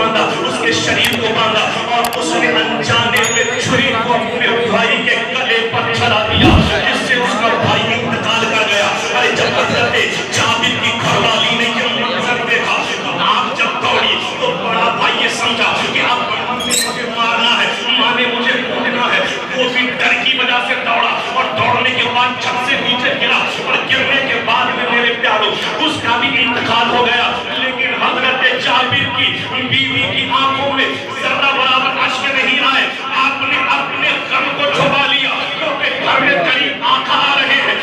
बांधा, उसके शरीर को बांधा और उसने अनजाने में छुरी को अपने भाई के गले पर चला दिया, जिससे उसका भाई इंतकाल कर गया। अरे जब हजरत जाबिर की घरवाली ने ये मंजर देखा तो आग जब दौड़ी तो बड़ा भाई ये समझा कि अब मुझे मारना है, माँ ने मुझे कूदना है। वो भी डर की वजह से दौड़ा और दौड़ने के बाद छत से नीचे गिरा और गिरने के बाद में मेरे प्यारों उसका भी इंतकाल हो गया। लेकिन हजरत जाबिर की बीवी की आंखों में जर्रा बराबर अश्क नहीं आए। आपने अपने गम को छुपा लिया क्योंकि घर में करीब आका आ रहे हैं।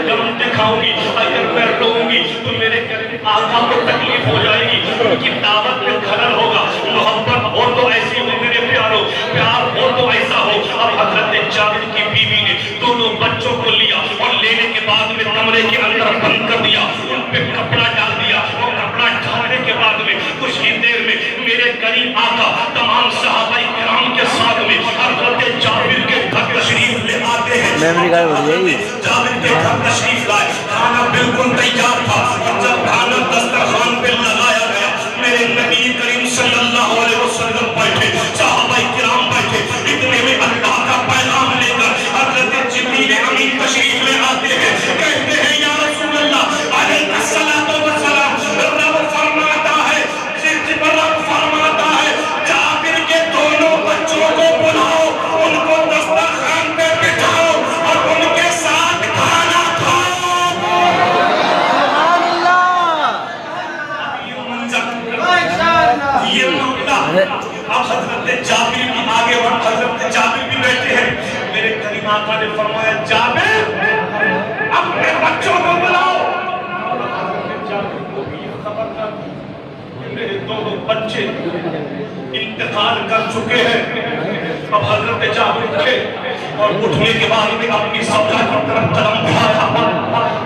जब दिखाऊंगी अगर मैं रोऊंगी तो मेरे करीब आका को तकलीफ हो जाएगी, उनकी दावत में खलल होगा। मोहब्बत हो तो ऐसी हो मेरे प्यारों, प्यार हो तो ऐसा हो। अब हजरत जाबिर की बीवी ने दोनों बच्चों को लिया और लेने के बाद में कमरे के अंदर बंद कर दिया, उन पे कपड़ा डाल दिया और कपड़ा डालने के बाद में कुछ ही देर में मेरे करीब आका तमाम सहाबाए किराम के साथ में हजरत जाबिर के घर तशरीफ ले आते हैं। जाबिर के घर तशरीफ लाए, खाना बिल्कुल तैयार था। जब खाना दस्तरखान पे लगाया गया, मेरे नबी करीम सल्लल्लाहु अलैहि वसल्लम बैठे, सहाबाए किराम बैठे। इतने में अल्लाह का पैगाम लेकर हजरत जिब्रील अमीन तशरीफ ले आते हैं। कहते हैं या रसूल अल्लाह अलैहिस्सलातु वस्सलाम, रब फरमाता है, रब फरमाता है जाबिर के दोनों बच्चों को बुलाओ, उनको दस्तरखान पे बिठाओ और उनके साथ खाना खाओ। ये मामला अब हजरत जाबिर भी आगे बढ़, हजरत जाबिर भी बैठे हैं। मेरे करीम आका ने फरमाया जाबिर अपने बच्चों को बुलाओ। जाबिर को भी खबर था मेरे दोनों बच्चे इंतकाल कर चुके हैं। अब हजरत जाबिर उठे और उठने के बाद में अपनी सौजा की तरफ कदम बढ़ाया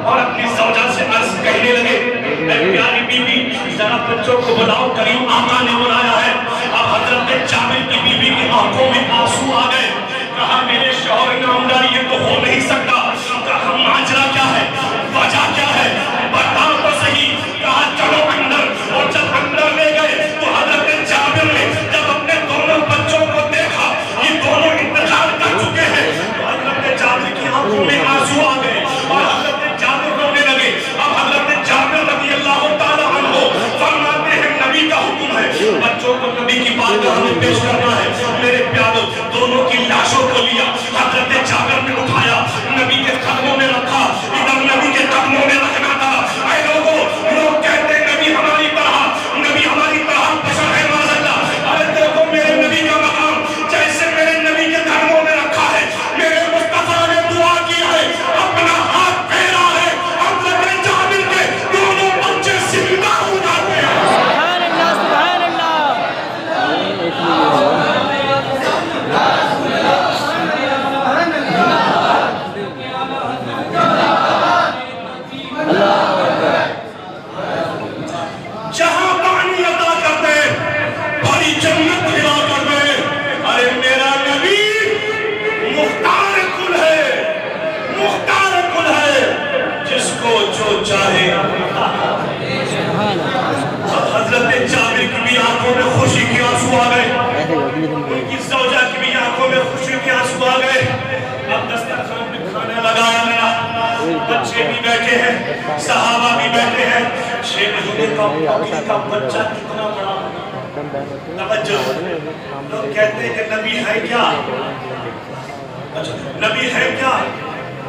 और अपनी सौजा से अर्ज कहने लगे, प्यारी बीबी जरा बच्चों को बुलाओ, करीम आका ने बुलाया है। अब हजरत जाबिर की बीबी की आंखों में आंसू आ गए। कहा मेरे शौहर नामदार ये तो हो नहीं सकता। कहा माजरा क्या है, वजह क्या है, बताओ तो सही। कहा चलो अंदर। और जब अंदर ले गए तो हजरत जाबिर ने जब अपने दोनों बच्चों को देखा ये दोनों इंतजार कर चुके हैं तो हजरत जाबिर की आंखों में आंसू आ गए और हजरत जाबिर रोने लगे। अब हजरत जाबिर रज़ी अल्लाह ताला अन्हु फरमाते हैं नबी का हुक्म है बच्चों को नबी की बारगाह में पेश करना है। मेरे प्यारों दोनों की लाशों को लिया, हजरत जाबिर ने उठाया, नबी के कदमों में रखा। इधर नबी के कदमों में रखना था। ऐ लोगों, लोग कहते हैं नबी हमारी तरह बशर है माज़अल्लाह। अरे देखो मेरे नबी का मकाम जैसे मेरे नबी के कदमों में रखा है। मेरे मुस्तफा ने दुआ की है, अपना हाथ फेरा है, हजरत जाबिर के दोनों बच्चे जिंदा हो जाते हैं। सुभान अल्लाह, सुभान अल्लाह। जहां पानी अता कर दे, भरी जन्नत खिला कर दे। अरे मेरा नबी मुख्तार कुल है, मुख्तार कुल है, जिसको जो चाहे। हजरत जाबिर की भी आंखों में खुशी के आंसू आ गए, उनकी सौजा की भी आंखों में खुशी के आंसू आ गए। अब दस्तरखान पे खाना लगाया गया, बच्चे भी बैठे हैं, सहाबा भी बैठे हैं। 6 महीने का बच्चा कितना बड़ा तवज्जो। लोग कहते हैं कि नबी है क्या, नबी है क्या,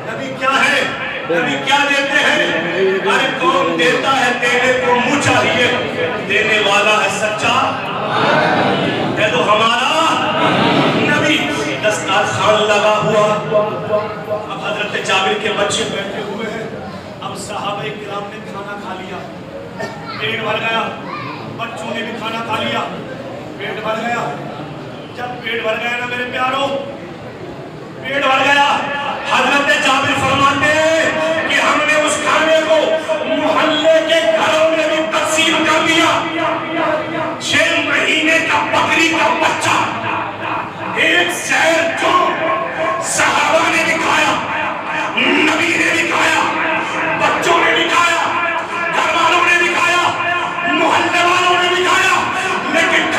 नबी क्या है, नबी क्या देते हैं। अरे कौन देता है, देने को मुँह चाहिए, देने वाला है सच्चा। है तो हमारा नबी। दस्तरखान लगा हुआ, अब हजरत जाबिर के बच्चे बैठे हुए हैं। अब सहाबाए किराम ने खाना खा लिया, पेट भर गया, बच्चों ने भी खाना खा लिया, पेट भर गया। जब पेट भर गया ना मेरे प्यारों, पेट भर गया, हजरत जाबिर फरमाते हैं कि हमने उस खाने को मोहल्ले के घरों में भी तकसीम कर दिया। 6 महीने का बकरी का बच्चा एक शहर को सहाबा ने भी खाया, नबी ने भी खाया, बच्चों ने भी खाया, घर वालों ने भी खाया, मोहल्ले वालों ने भी खाया, लेकिन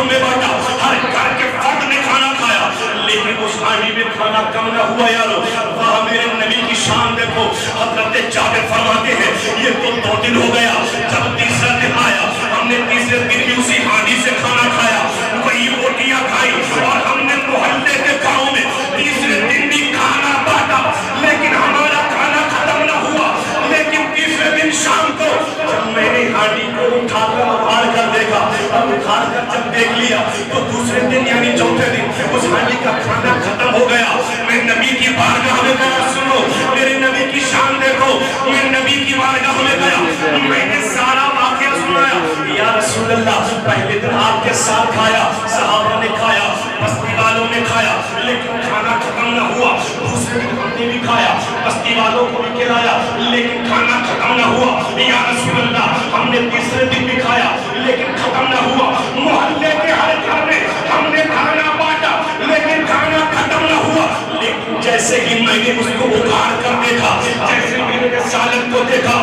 گھروں میں بانٹا، ہر گھر کے فرد نے کھانا کھایا، لیکن اس ہانڈی میں کھانا کم نہ ہوا یارو۔ وہاں میرے نبی کی شان دیکھو، حضرت جابر فرماتے ہیں یہ تو 2 دن ہو گیا، جب تیسرا دن آیا ہم نے تیسرے دن بھی اسی ہانڈی سے کھانا کھایا، وہی روٹیاں کھائی، اور ہم نے محلے کے گھروں میں تیسرے دن بھی کھانا بانٹا، لیکن ہمارا کھانا ختم نہ ہوا۔ لیکن تیسرے دن شام کو جب میں نے ہانڈی کو اٹھا کر اٹھار کر دیکھا، اب اٹھار کر جب دیکھ لیا تو دوسرے دن یعنی چوتھے دن اس ہانڈی کا کھانا ختم ہو گیا۔ میں نبی کی بارگاہ میں گیا، سنو میرے نبی کی شان دیکھو، میں نبی کی بارگاہ میں گیا، میں نے سارا واقعہ سنایا، یا رسول اللہ پہلے دن آپ کے ساتھ کھایا، صحابہ نے کھایا، بستی والوں نے کھایا، لیکن کھانا ختم نہ ہوا۔ دوسرے دن ہم نے بھی کھایا، بستی والوں کو بھی کھلایا، لیکن کھانا ختم نہ ہوا۔ یا رسول اللہ ہم نے تیسرے دن بھی کھایا، لیکن ختم نہ ہوا۔ محلے کے ہر گھر میں ہم نے کھانا بانٹا، لیکن کھانا ختم نہ ہوا۔ لیکن جیسے ہی میں نے اس کو اگاڑ کر دیکھا، جیسے میں نے سالن کو دیکھا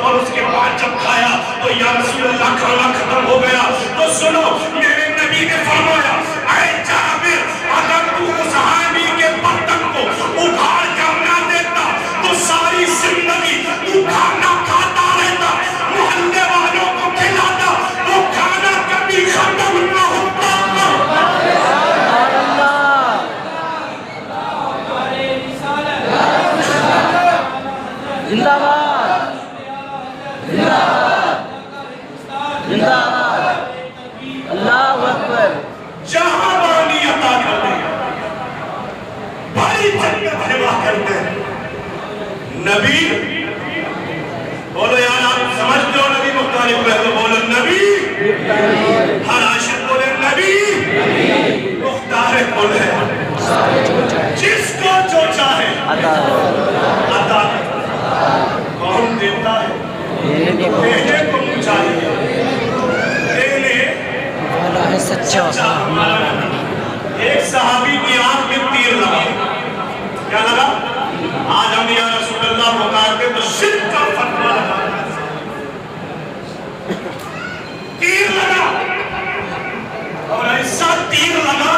اور اس کے بعد جب کھایا تو یا رسول اللہ کھانا ختم ہو گیا۔ تو سنو میرے نبی نے فرمایا، اے جابر اگر تو اس ہانڈی کے برتن کو اگاڑ کر نہ دیتا تو ساری زندگی تو کھانا کھاتا رہتا، محلے والوں کو کھلاتا، وہ کھانا کبھی ختم نہ ہوتا۔ زندہ باد، زندہ باد، زندہ باد، اللہ اکبر۔ جہاں بانی عطا کرتے ہیں، بڑی جنت ہبا کرتے ہیں۔ نبی بولو یار، آپ سمجھتے ہو نبی مختلف ہے تو بولو نبی، ہر عاشق بولے نبی، مختار بولے جس کو جو چاہے عطا کرتا۔ کون دیتا ہے؟ دینے کو چاہیے، دینے والا ہے سچا ہمارا نبی۔ ایک صحابی کی آنکھ میں تیر لگا، کیا لگا؟ آج ہم یا رسول اللہ پکارتے تو شرک کا فتوہ لگا، تیر لگا، اور ایسا تیر لگا